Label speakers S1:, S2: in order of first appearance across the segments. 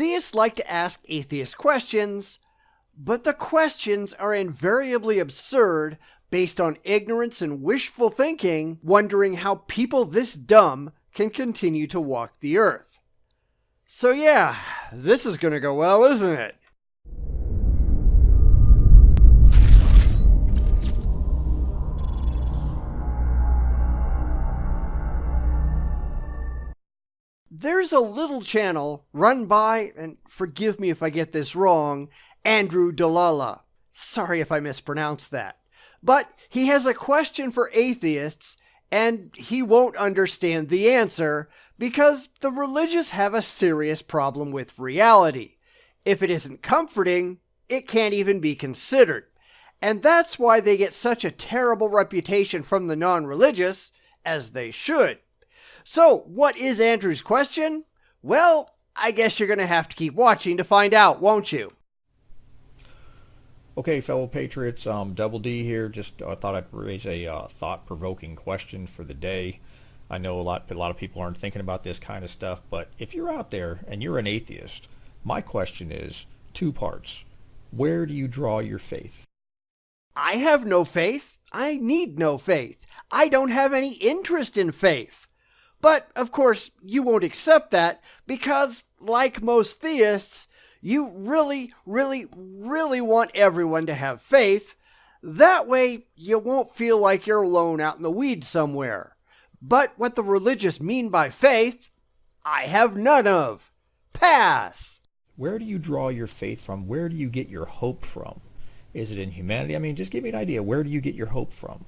S1: Theists like to ask atheist questions, but the questions are invariably absurd based on ignorance and wishful thinking, wondering how people this dumb can continue to walk the earth. So yeah, this is going to go well, isn't it? There's a little channel run by, and forgive me if I get this wrong, Andrew Delalla. Sorry if I mispronounced that. But he has a question for atheists, and he won't understand the answer because the religious have a serious problem with reality. If it isn't comforting, it can't even be considered. And that's why they get such a terrible reputation from the non-religious, as they should. So, what is Andrew's question? Well, I guess you're going to have to keep watching to find out, won't you?
S2: Okay, fellow patriots, Double D here. Just thought I'd raise a thought-provoking question for the day. I know a lot of people aren't thinking about this kind of stuff, but if you're out there and you're an atheist, my question is two parts. Where do you draw your faith?
S1: I have no faith. I need no faith. I don't have any interest in faith. But, of course, you won't accept that because, like most theists, you really want everyone to have faith. That way, you won't feel like you're alone out in the weeds somewhere. But what the religious mean by faith, I have none of. Pass!
S2: Where do you draw your faith from? Where do you get your hope from? Is it in humanity? I mean, just give me an idea. Where do you get your hope from?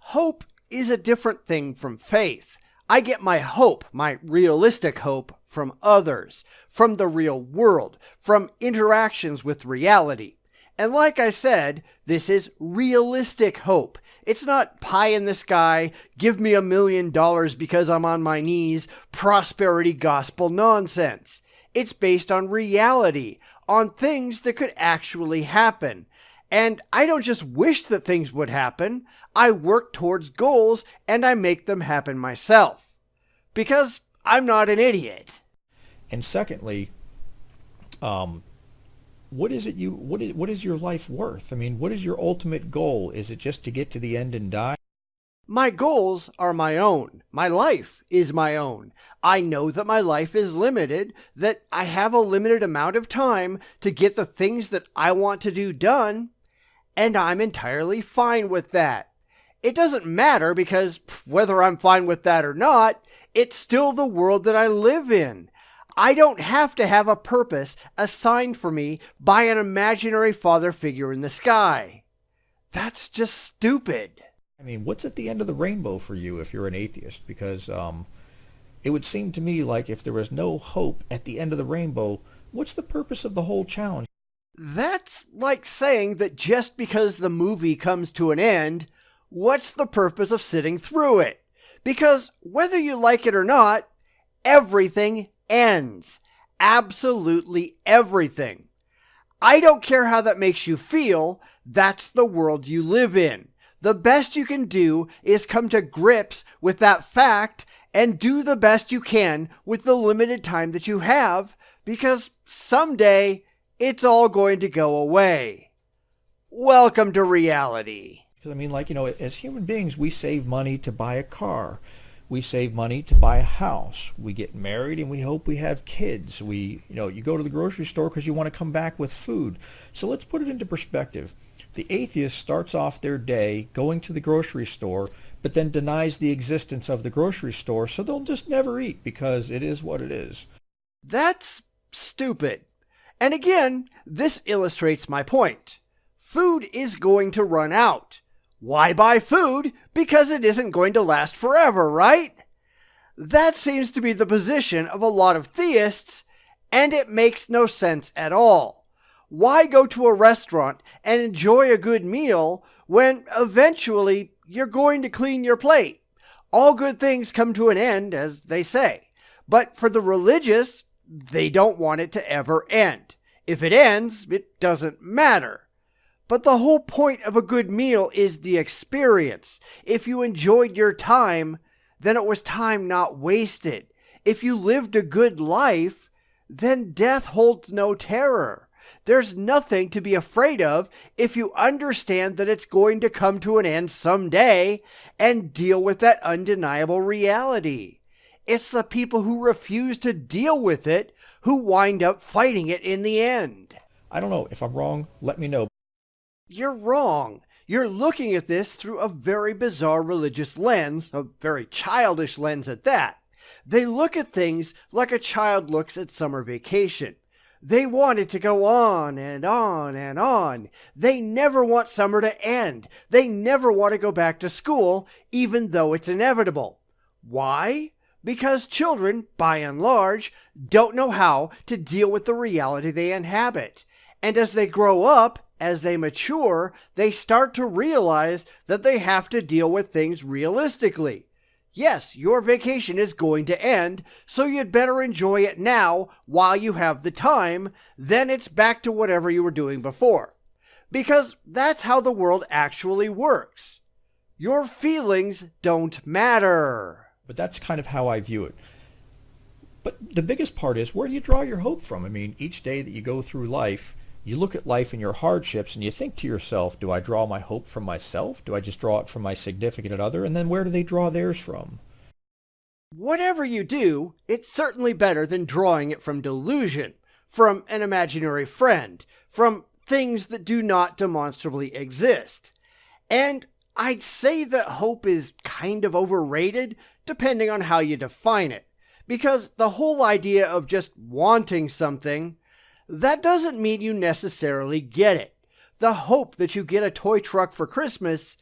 S1: Hope is a different thing from faith. I get my hope, my realistic hope, from others, from the real world, from interactions with reality. And like I said, this is realistic hope. It's not pie in the sky, give me $1 million because I'm on my knees, prosperity gospel nonsense. It's based on reality, on things that could actually happen. And I don't just wish that things would happen. I work towards goals and I make them happen myself. Because I'm not an idiot.
S2: And secondly, what is your life worth? I mean, what is your ultimate goal? Is it just to get to the end and die?
S1: My goals are my own. My life is my own. I know that my life is limited, that I have a limited amount of time to get the things that I want to do done, and I'm entirely fine with that. It doesn't matter because whether I'm fine with that or not, it's still the world that I live in. I don't have to have a purpose assigned for me by an imaginary father figure in the sky. That's just stupid.
S2: I mean, what's at the end of the rainbow for you if you're an atheist? Because it would seem to me like if there was no hope at the end of the rainbow, what's the purpose of the whole challenge?
S1: That's like saying that just because the movie comes to an end, what's the purpose of sitting through it? Because whether you like it or not, everything ends. Absolutely everything. I don't care how that makes you feel, that's the world you live in. The best you can do is come to grips with that fact and do the best you can with the limited time that you have, because someday it's all going to go away. Welcome to reality.
S2: Because, I mean, like, as human beings, we save money to buy a car. We save money to buy a house. We get married and we hope we have kids. You go to the grocery store because you want to come back with food. So let's put it into perspective. The atheist starts off their day going to the grocery store, but then denies the existence of the grocery store, so they'll just never eat because it is what it is.
S1: That's stupid. And again, this illustrates my point. Food is going to run out. Why buy food? Because it isn't going to last forever, right? That seems to be the position of a lot of theists, and it makes no sense at all. Why go to a restaurant and enjoy a good meal when eventually you're going to clean your plate? All good things come to an end, as they say. But for the religious, they don't want it to ever end. If it ends, it doesn't matter. But the whole point of a good meal is the experience. If you enjoyed your time, then it was time not wasted. If you lived a good life, then death holds no terror. There's nothing to be afraid of if you understand that it's going to come to an end someday and deal with that undeniable reality. It's the people who refuse to deal with it who wind up fighting it in the end.
S2: I don't know. If I'm wrong, let me know.
S1: You're wrong. You're looking at this through a very bizarre religious lens, a very childish lens at that. They look at things like a child looks at summer vacation. They want it to go on and on and on. They never want summer to end. They never want to go back to school, even though it's inevitable. Why? Because children, by and large, don't know how to deal with the reality they inhabit. And as they grow up, as they mature, they start to realize that they have to deal with things realistically. Yes, your vacation is going to end, so you'd better enjoy it now while you have the time, then it's back to whatever you were doing before. Because that's how the world actually works. Your feelings don't matter.
S2: But that's kind of how I view it. But the biggest part is, where do you draw your hope from? I mean, each day that you go through life, you look at life and your hardships and you think to yourself, do I draw my hope from myself? Do I just draw it from my significant other? And then where do they draw theirs from?
S1: Whatever you do, it's certainly better than drawing it from delusion, from an imaginary friend, from things that do not demonstrably exist. And I'd say that hope is kind of overrated, depending on how you define it. Because the whole idea of just wanting something, that doesn't mean you necessarily get it. The hope that you get a toy truck for Christmas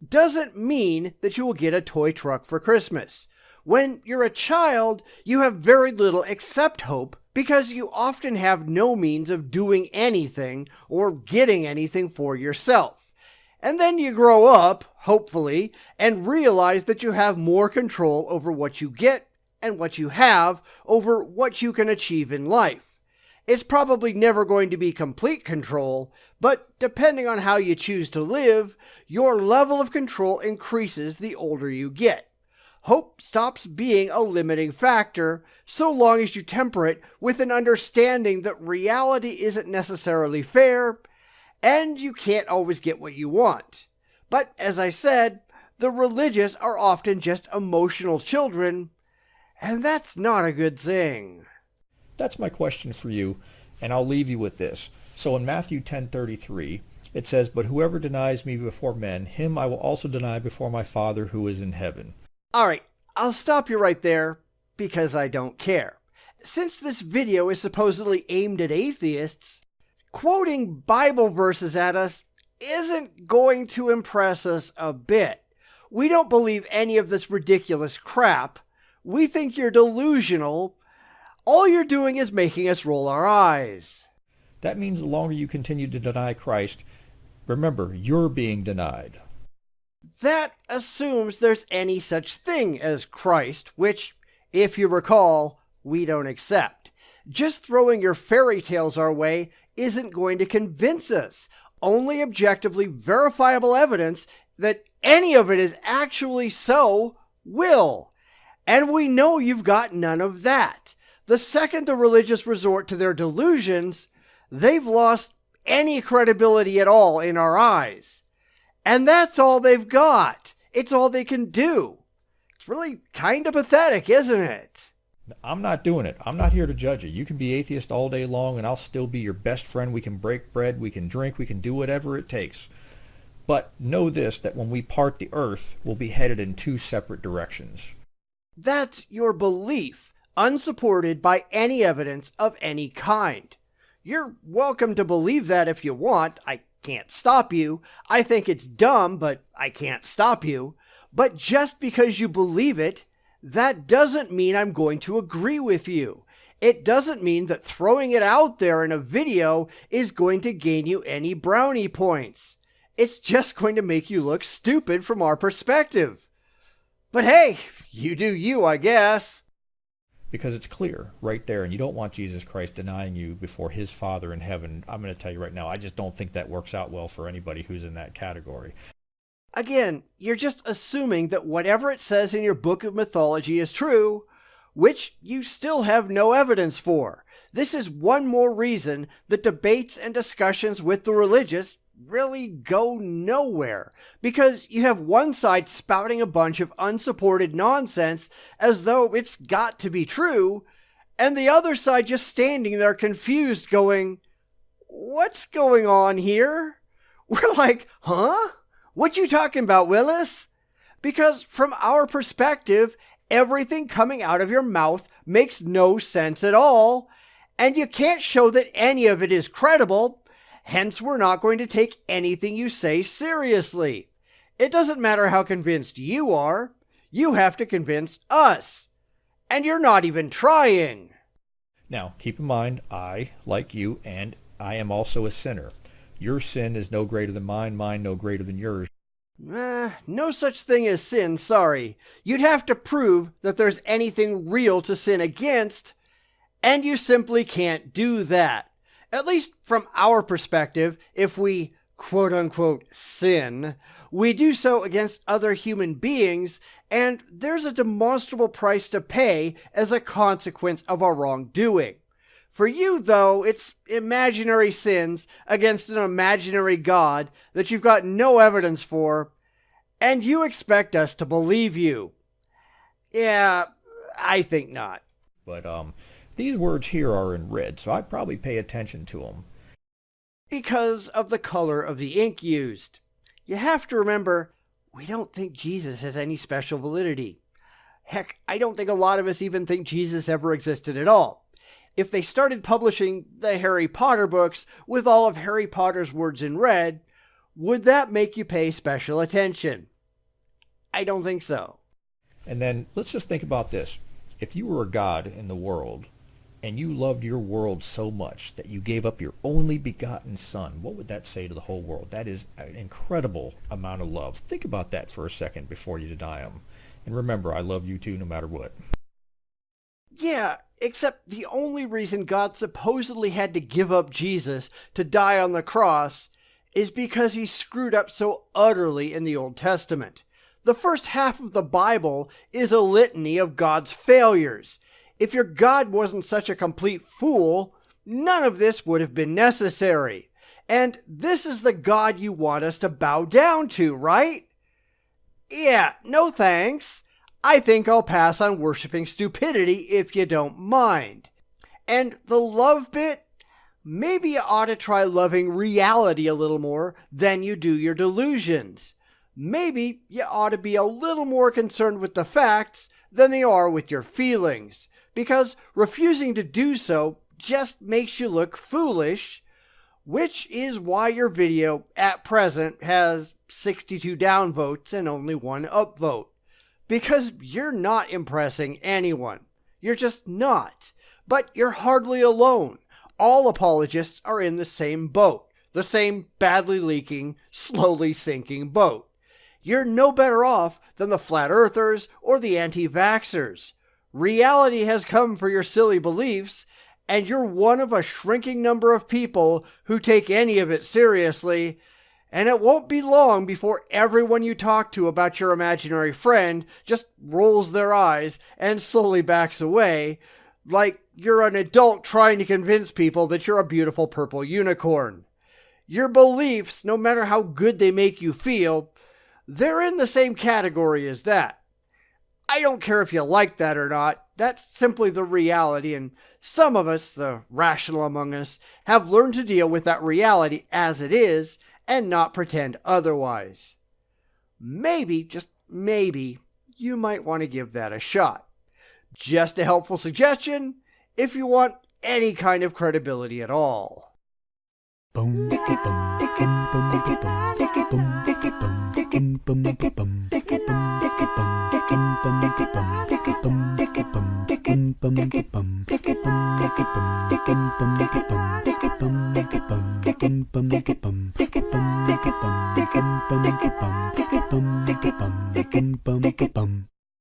S1: doesn't mean that you will get a toy truck for Christmas. When you're a child, you have very little except hope because you often have no means of doing anything or getting anything for yourself. And then you grow up, hopefully, and realize that you have more control over what you get and what you have over what you can achieve in life. It's probably never going to be complete control, but depending on how you choose to live, your level of control increases the older you get. Hope stops being a limiting factor so long as you temper it with an understanding that reality isn't necessarily fair and you can't always get what you want. But as I said, the religious are often just emotional children, and that's not a good thing.
S2: That's my question for you, and I'll leave you with this. So in Matthew 10:33, it says, "But whoever denies me before men, him I will also deny before my Father who is in heaven."
S1: Alright, I'll stop you right there because I don't care. Since this video is supposedly aimed at atheists, quoting Bible verses at us isn't going to impress us a bit. We don't believe any of this ridiculous crap. We think you're delusional. All you're doing is making us roll our eyes.
S2: That means the longer you continue to deny Christ, remember, you're being denied.
S1: That assumes there's any such thing as Christ, which, if you recall, we don't accept. Just throwing your fairy tales our way isn't going to convince us. Only objectively verifiable evidence that any of it is actually so will. And we know you've got none of that. The second the religious resort to their delusions, they've lost any credibility at all in our eyes. And that's all they've got. It's all they can do. It's really kind of pathetic, isn't it?
S2: I'm not doing it. I'm not here to judge you. You can be atheist all day long and I'll still be your best friend. We can break bread, we can drink, we can do whatever it takes. But know this, that when we part the earth, we'll be headed in two separate directions.
S1: That's your belief, unsupported by any evidence of any kind. You're welcome to believe that if you want. I can't stop you. I think it's dumb, but I can't stop you. But just because you believe it, that doesn't mean I'm going to agree with you. It doesn't mean that throwing it out there in a video is going to gain you any brownie points. It's just going to make you look stupid from our perspective. But hey, you do you, I guess.
S2: Because it's clear right there, and you don't want Jesus Christ denying you before his Father in heaven. I'm going to tell you right now, I just don't think that works out well for anybody who's in that category.
S1: Again, you're just assuming that whatever it says in your book of mythology is true, which you still have no evidence for. This is one more reason that debates and discussions with the religious really go nowhere, because you have one side spouting a bunch of unsupported nonsense as though it's got to be true, and the other side just standing there confused going, "What's going on here?" We're like, "Huh? What you talking about, Willis?" Because from our perspective, everything coming out of your mouth makes no sense at all, and you can't show that any of it is credible. Hence, we're not going to take anything you say seriously. It doesn't matter how convinced you are. You have to convince us. And you're not even trying.
S2: Now, keep in mind, I, like you, and I am also a sinner. Your sin is no greater than mine no greater than yours.
S1: No such thing as sin, sorry. You'd have to prove that there's anything real to sin against, and you simply can't do that. At least from our perspective, if we quote-unquote sin, we do so against other human beings, and there's a demonstrable price to pay as a consequence of our wrongdoing. For you, though, it's imaginary sins against an imaginary God that you've got no evidence for, and you expect us to believe you. Yeah, I think not.
S2: But, these words here are in red, so I'd probably pay attention to them.
S1: Because of the color of the ink used. You have to remember, we don't think Jesus has any special validity. Heck, I don't think a lot of us even think Jesus ever existed at all. If they started publishing the Harry Potter books with all of Harry Potter's words in red, would that make you pay special attention? I don't think so.
S2: And then let's just think about this. If you were a God in the world, and you loved your world so much that you gave up your only begotten son, what would that say to the whole world? That is an incredible amount of love. Think about that for a second before you deny him. And remember, I love you too, no matter what.
S1: Yeah, except the only reason God supposedly had to give up Jesus to die on the cross is because he screwed up so utterly in the Old Testament. The first half of the Bible is a litany of God's failures. If your God wasn't such a complete fool, none of this would have been necessary. And this is the God you want us to bow down to, right? Yeah, no thanks. I think I'll pass on worshiping stupidity if you don't mind. And the love bit? Maybe you ought to try loving reality a little more than you do your delusions. Maybe you ought to be a little more concerned with the facts than they are with your feelings. Because refusing to do so just makes you look foolish, which is why your video at present has 62 downvotes and only 1 upvote. Because you're not impressing anyone. You're just not. But you're hardly alone. All apologists are in the same boat. The same badly leaking, slowly sinking boat. You're no better off than the flat earthers or the anti-vaxxers. Reality has come for your silly beliefs, and you're one of a shrinking number of people who take any of it seriously, and it won't be long before everyone you talk to about your imaginary friend just rolls their eyes and slowly backs away, like you're an adult trying to convince people that you're a beautiful purple unicorn. Your beliefs, no matter how good they make you feel, they're in the same category as that. I don't care if you like that or not. That's simply the reality, and some of us, the rational among us, have learned to deal with that reality as it is and not pretend otherwise. Maybe, just maybe, you might want to give that a shot. Just a helpful suggestion if you want any kind of credibility at all.